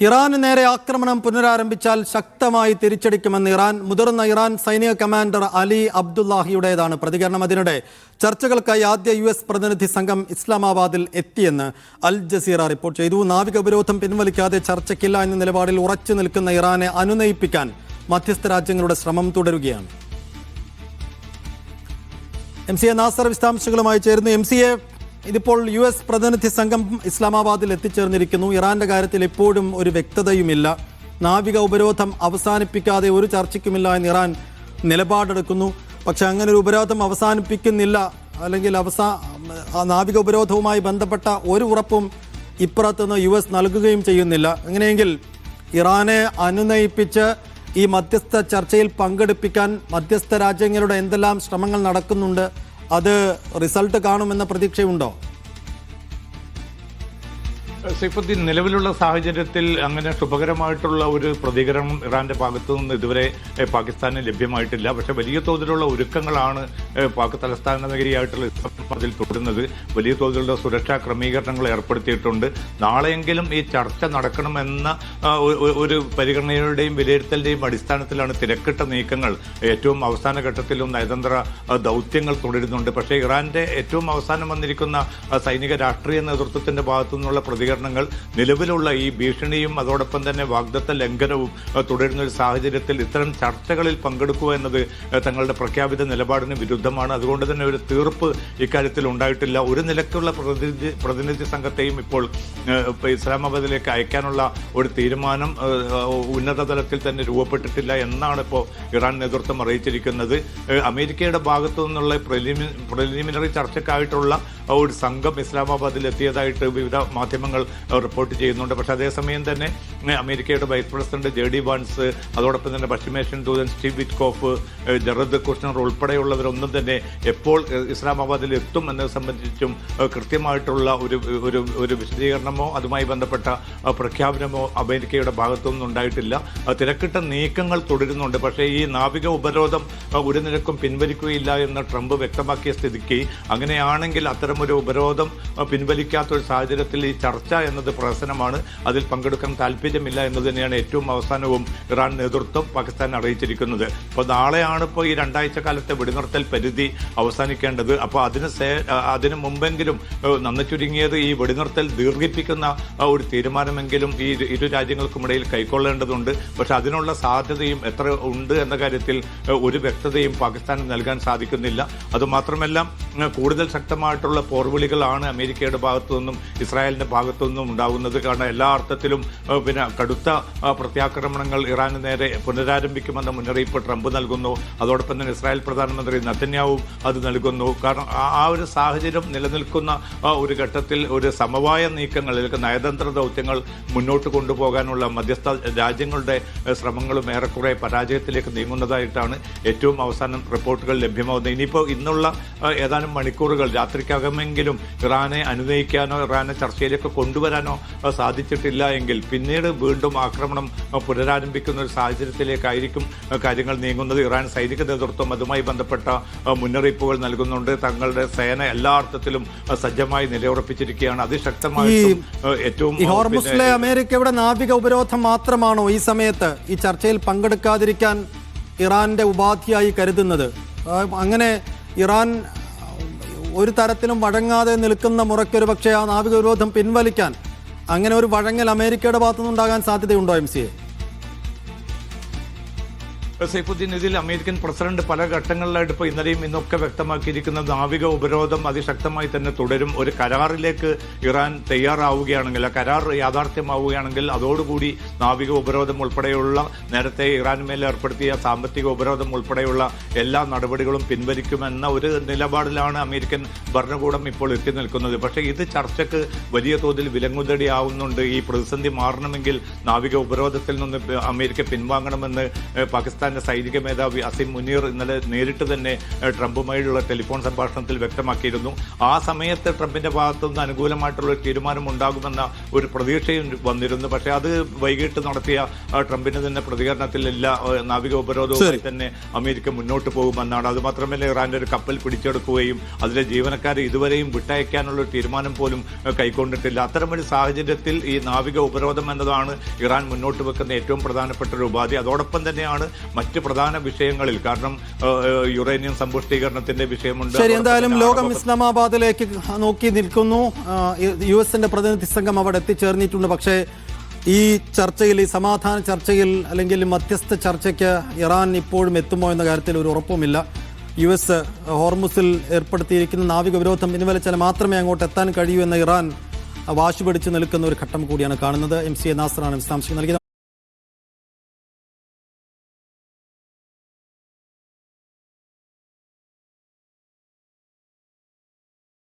ഇറാന് നേരെ ആക്രമണം പുനരാരംഭിച്ചാൽ ശക്തമായി തിരിച്ചടിക്കുമെന്ന് മുതിർന്ന ഇറാൻ സൈനിക കമാൻഡർ അലി അബ്ദുല്ലാഹിയുടേതാണ് പ്രതികരണം. അതിനിടെ ചർച്ചകൾക്കായി ആദ്യ US പ്രതിനിധി സംഘം ഇസ്ലാമാബാദിൽ എത്തിയെന്ന് അൽ ജസീറ റിപ്പോർട്ട് ചെയ്തു. നാവിക ഉപരോധം പിൻവലിക്കാതെ ചർച്ചയ്ക്കില്ല എന്ന നിലപാടിൽ ഉറച്ചു നിൽക്കുന്ന ഇറാനെ അനുനയിപ്പിക്കാൻ മധ്യസ്ഥ രാജ്യങ്ങളുടെ ശ്രമം തുടരുകയാണ്. MCA നാസർ വിശദാംശങ്ങളുമായി ചേരുന്നു. MCA, ഇതിപ്പോൾ US പ്രതിനിധി സംഘം ഇസ്ലാമാബാദിൽ എത്തിച്ചേർന്നിരിക്കുന്നു. ഇറാന്റെ കാര്യത്തിൽ ഇപ്പോഴും ഒരു വ്യക്തതയുമില്ല. നാവിക ഉപരോധം അവസാനിപ്പിക്കാതെ ഒരു ചർച്ചയ്ക്കുമില്ല എന്ന് ഇറാൻ നിലപാടെടുക്കുന്നു. പക്ഷെ അങ്ങനെ ഒരു ഉപരോധം അവസാനിപ്പിക്കുന്നില്ല, അല്ലെങ്കിൽ നാവിക ഉപരോധവുമായി ബന്ധപ്പെട്ട ഒരു ഉറപ്പും ഇപ്പുറത്തുനിന്ന് US നൽകുകയും ചെയ്യുന്നില്ല. അങ്ങനെയെങ്കിൽ ഇറാനെ അനുനയിപ്പിച്ച് ഈ മധ്യസ്ഥ ചർച്ചയിൽ പങ്കെടുപ്പിക്കാൻ മധ്യസ്ഥ രാജ്യങ്ങളുടെ എന്തെല്ലാം ശ്രമങ്ങൾ നടക്കുന്നുണ്ട്, അത് റിസൾട്ട് കാണുമെന്ന പ്രതീക്ഷയുണ്ടോ? സൈഫുദ്ദീൻ, നിലവിലുള്ള സാഹചര്യത്തിൽ അങ്ങനെ ശുഭകരമായിട്ടുള്ള ഒരു പ്രതികരണം ഇറാന്റെ ഭാഗത്തു നിന്ന് ഇതുവരെ പാകിസ്ഥാന് ലഭ്യമായിട്ടില്ല. പക്ഷെ വലിയ തോതിലുള്ള ഒരുക്കങ്ങളാണ് പാക് തലസ്ഥാന നഗരിയായിട്ടുള്ള ഇസ്ലാമാബാദിൽ തുടരുന്നത്. വലിയ തോതിലുള്ള സുരക്ഷാ ക്രമീകരണങ്ങൾ ഏർപ്പെടുത്തിയിട്ടുണ്ട്. നാളെയെങ്കിലും ഈ ചർച്ച നടക്കണമെന്ന ഒരു പരിഗണനയുടെയും വിലയിരുത്തലിന്റെയും അടിസ്ഥാനത്തിലാണ് തിരക്കിട്ട നീക്കങ്ങൾ. ഏറ്റവും അവസാന ഘട്ടത്തിലും നയതന്ത്ര ദൗത്യങ്ങൾ തുടരുന്നുണ്ട്. പക്ഷേ ഇറാന്റെ ഏറ്റവും അവസാനം വന്നിരിക്കുന്ന സൈനിക രാഷ്ട്രീയ നേതൃത്വത്തിന്റെ ഭാഗത്തു നിന്നുള്ള പ്രതികരണങ്ങൾ നിലവിലുള്ള ഈ ഭീഷണിയും അതോടൊപ്പം തന്നെ വാഗ്ദത്ത ലംഘനവും തുടരുന്ന ഒരു സാഹചര്യത്തിൽ ഇത്തരം ചർച്ചകളിൽ പങ്കെടുക്കുക എന്നത് തങ്ങളുടെ പ്രഖ്യാപിത നിലപാടിന് വിരുദ്ധമാണ്. അതുകൊണ്ട് തന്നെ ഒരു തീർപ്പ് ഇക്കാര്യത്തിൽ ഉണ്ടായിട്ടില്ല. ഒരു നിലക്കുള്ള പ്രതിനിധി സംഘത്തെയും ഇപ്പോൾ ഇസ്ലാമാബാദിലേക്ക് അയക്കാനുള്ള ഒരു തീരുമാനം ഉന്നതതലത്തിൽ തന്നെ രൂപപ്പെട്ടിട്ടില്ല എന്നാണ് ഇപ്പോൾ ഇറാൻ നേതൃത്വം അറിയിച്ചിരിക്കുന്നത്. അമേരിക്കയുടെ ഭാഗത്തു നിന്നുള്ള പ്രിലിമിനറി ചർച്ചയ്ക്കായിട്ടുള്ള ഒരു സംഘം ഇസ്ലാമാബാദിൽ എത്തിയതായിട്ട് വിവിധ മാധ്യമങ്ങൾ റിപ്പോർട്ട് ചെയ്യുന്നുണ്ട്. പക്ഷേ അതേസമയം തന്നെ അമേരിക്കയുടെ വൈസ് പ്രസിഡന്റ് JD വാൻസ്, അതോടൊപ്പം തന്നെ പശ്ചിമേഷ്യൻ ദൂതൻ സ്റ്റീവ് വിറ്റ്കോഫ്, ജറദ് കുഷ്നർ ഉൾപ്പെടെയുള്ളവരൊന്നും തന്നെ എപ്പോൾ ഇസ്ലാമാബാദിൽ എത്തും എന്നത് സംബന്ധിച്ചും കൃത്യമായിട്ടുള്ള ഒരു വിശദീകരണമോ അതുമായി ബന്ധപ്പെട്ട പ്രഖ്യാപനമോ അമേരിക്കയുടെ ഭാഗത്തുനിന്നും ഉണ്ടായിട്ടില്ല. തിരക്കിട്ട നീക്കങ്ങൾ തുടരുന്നുണ്ട്. പക്ഷേ ഈ നാവിക ഉപരോധം ഒരു നിലക്കും പിൻവലിക്കുകയില്ല എന്ന് ട്രംപ് വ്യക്തമാക്കിയ സ്ഥിതിക്ക് അങ്ങനെയാണെങ്കിൽ അത്തരമൊരു ഉപരോധം പിൻവലിക്കാത്തൊരു സാഹചര്യത്തിൽ ഈ ചർച്ച എന്നത് പ്രഹസനമാണ്. അതിൽ പങ്കെടുക്കാൻ താല്പര്യമില്ല എന്ന് തന്നെയാണ് ഏറ്റവും അവസാനവും ഇറാൻ നേതൃത്വം പാകിസ്ഥാനെ അറിയിച്ചിരിക്കുന്നത്. അപ്പോൾ നാളെയാണ് ഇപ്പോൾ ഈ 2 ആഴ്ച കാലത്തെ വെടിനിർത്തൽ പരിധി അവസാനിക്കേണ്ടത്. അപ്പോൾ അതിന് മുമ്പെങ്കിലും നന്ന ചുരുങ്ങിയത് ഈ വെടിനിർത്തൽ ദീർഘിപ്പിക്കുന്ന ഒരു തീരുമാനമെങ്കിലും ഈ ഇരു രാജ്യങ്ങൾക്കുമിടയിൽ കൈക്കൊള്ളേണ്ടതുണ്ട്. പക്ഷെ അതിനുള്ള സാധ്യതയും എത്ര ഉണ്ട് എന്ന കാര്യത്തിൽ ഒരു വ്യക്തതയും പാകിസ്ഥാന് നൽകാൻ സാധിക്കുന്നില്ല. അതുമാത്രമല്ല, കൂടുതൽ ശക്തമായിട്ടുള്ള പോർവിളികളാണ് അമേരിക്കയുടെ ഭാഗത്തു നിന്നും ഇസ്രായേലിന്റെ ഭാഗത്തു നിന്നും ഉണ്ടാകുന്നത്. കാരണം എല്ലാ അർത്ഥത്തിലും കടുത്ത പ്രത്യാക്രമണങ്ങൾ ഇറാന് നേരെ പുനരാരംഭിക്കുമെന്ന മുന്നറിയിപ്പ് ട്രംപ് നൽകുന്നു. അതോടൊപ്പം തന്നെ ഇസ്രായേൽ പ്രധാനമന്ത്രി നെതന്യാഹു അത് നൽകുന്നു. കാരണം ആ ഒരു സാഹചര്യം നിലനിൽക്കുന്ന ഒരു ഘട്ടത്തിൽ ഒരു സമവായ നീക്കങ്ങളിലേക്ക് നയതന്ത്ര ദൗത്യങ്ങൾ മുന്നോട്ട് കൊണ്ടുപോകാനുള്ള മധ്യസ്ഥ രാജ്യങ്ങളുടെ ശ്രമങ്ങളും ഏറെക്കുറെ പരാജയത്തിലേക്ക് നീങ്ങുന്നതായിട്ടാണ് ഏറ്റവും അവസാനം റിപ്പോർട്ടുകൾ ലഭ്യമാകുന്നത്. ഇനിയിപ്പോൾ ഇന്നുള്ള ഏതാനും മണിക്കൂറുകൾ, രാത്രിക്കകമെങ്കിലും ഇറാനെ അനുനയിക്കാനോ ഇറാനെ ചർച്ചയിലേക്ക് കൊണ്ടുവരാനോ സാധിച്ചിട്ടില്ല എങ്കിൽ പിന്നീട് വീണ്ടും ആക്രമണം പുനരാരംഭിക്കുന്ന ഒരു സാഹചര്യത്തിലേക്കായിരിക്കും കാര്യങ്ങൾ നീങ്ങുന്നത്. ഇറാൻ സൈനിക നേതൃത്വം അതുമായി ബന്ധപ്പെട്ട മുന്നറിയിപ്പുകൾ നൽകുന്നുണ്ട്. തങ്ങളുടെ സേന എല്ലാ അർത്ഥത്തിലും സജ്ജമായി നിലയുറപ്പിച്ചിരിക്കുകയാണ്. അതിശക്തമായിട്ടും ഏറ്റവും അമേരിക്കയുടെ നാവിക ഉപരോധം മാത്രമാണോ ഈ സമയത്ത് ഈ ചർച്ചയിൽ പങ്കെടുക്കാതിരിക്കാൻ ഇറാന്റെ ഉപാധിയായി കരുതുന്നത്? അങ്ങനെ ഇറാൻ ഒരു തരത്തിലും വഴങ്ങാതെ നിൽക്കുന്ന മുറയ്ക്കൊരു പക്ഷേ ആ നാവിക വിരോധം പിൻവലിക്കാൻ അങ്ങനെ ഒരു വഴങ്ങൽ അമേരിക്കയുടെ ഭാഗത്തുനിന്നുണ്ടാകാൻ സാധ്യതയുണ്ടോ MCA? സൈഫുദ്ദീൻ, ഇതിൽ അമേരിക്കൻ പ്രസിഡന്റ് പല ഘട്ടങ്ങളിലായിട്ട് ഇപ്പോൾ ഇന്നലെയും ഇന്നൊക്കെ വ്യക്തമാക്കിയിരിക്കുന്ന നാവിക ഉപരോധം അതിശക്തമായി തന്നെ തുടരും. ഒരു കരാറിലേക്ക് ഇറാൻ തയ്യാറാവുകയാണെങ്കിൽ, ആ കരാർ യാഥാർത്ഥ്യമാവുകയാണെങ്കിൽ അതോടുകൂടി നാവിക ഉപരോധം ഉൾപ്പെടെയുള്ള നേരത്തെ ഇറാനുമേൽ ഏർപ്പെടുത്തിയ സാമ്പത്തിക ഉപരോധം ഉൾപ്പെടെയുള്ള എല്ലാ നടപടികളും പിൻവലിക്കുമെന്ന ഒരു നിലപാടിലാണ് അമേരിക്കൻ ഭരണകൂടം ഇപ്പോൾ എത്തി നിൽക്കുന്നത്. പക്ഷേ ഇത് ചർച്ചയ്ക്ക് വലിയ തോതിൽ വിലങ്ങുതടിയാവുന്നുണ്ട്. ഈ പ്രതിസന്ധി മാറണമെങ്കിൽ നാവിക ഉപരോധത്തിൽ നിന്ന് അമേരിക്ക പിൻവാങ്ങണമെന്ന് പാകിസ്ഥാൻ സൈനിക മേധാവി അസിം മുനീർ ഇന്നലെ നേരിട്ട് തന്നെ ട്രംപുമായുള്ള ടെലിഫോൺ സംഭാഷണത്തിൽ വ്യക്തമാക്കിയിരുന്നു. ആ സമയത്ത് ട്രംപിന്റെ ഭാഗത്തുനിന്ന് അനുകൂലമായിട്ടുള്ള തീരുമാനം ഉണ്ടാകുമെന്ന ഒരു പ്രതീക്ഷയും വന്നിരുന്നു. പക്ഷേ അത് വൈകിട്ട് നടത്തിയ ട്രംപിന്റെ തന്നെ പ്രതികരണത്തിൽ എല്ലാ നാവിക ഉപരോധവുമായി തന്നെ അമേരിക്ക മുന്നോട്ട് പോകുമെന്നാണ്. അതുമാത്രമല്ല, ഇറാന്റെ ഒരു കപ്പൽ പിടിച്ചെടുക്കുകയും അതിലെ ജീവനക്കാരെ ഇതുവരെയും വിട്ടയക്കാനുള്ള ഒരു തീരുമാനം പോലും കൈക്കൊണ്ടിട്ടില്ല. അത്തരമൊരു സാഹചര്യത്തിൽ ഈ നാവിക ഉപരോധം എന്നതാണ് ഇറാൻ മുന്നോട്ട് വെക്കുന്ന ഏറ്റവും പ്രധാനപ്പെട്ട ഒരു ഉപാധി. അതോടൊപ്പം തന്നെയാണ് മറ്റ് പ്രധാന വിഷയങ്ങളിൽ, കാരണം യുറേനിയം സമ്പുഷ്ടീകരണത്തിന്റെ വിഷയമുണ്ട്. ശരി, എന്തായാലും ലോകം ഇസ്ലാമാബാദിലേക്ക് നോക്കി നിൽക്കുന്നു. US-ന്റെ പ്രതിനിധി സംഘം അവിടെ എത്തിച്ചേർന്നിട്ടുണ്ട്. പക്ഷേ ഈ ചർച്ചയിൽ, ഈ സമാധാന ചർച്ചയിൽ അല്ലെങ്കിൽ മധ്യസ്ഥ ചർച്ചയ്ക്ക് ഇറാൻ ഇപ്പോഴും എത്തുമോ എന്ന കാര്യത്തിൽ ഒരു ഉറപ്പുമില്ല. US ഹോർമുസിൽ ഏർപ്പെടുത്തിയിരിക്കുന്ന നാവിക വിരോധം പിൻവലിച്ചാൽ മാത്രമേ അങ്ങോട്ട് എത്താൻ കഴിയൂ എന്ന ഇറാൻ വാശി പിടിച്ച് നിൽക്കുന്ന ഒരു ഘട്ടം കൂടിയാണ് കാണുന്നത്. MCA നാസറാണ് വിശദാംശങ്ങൾ നൽകിയത്.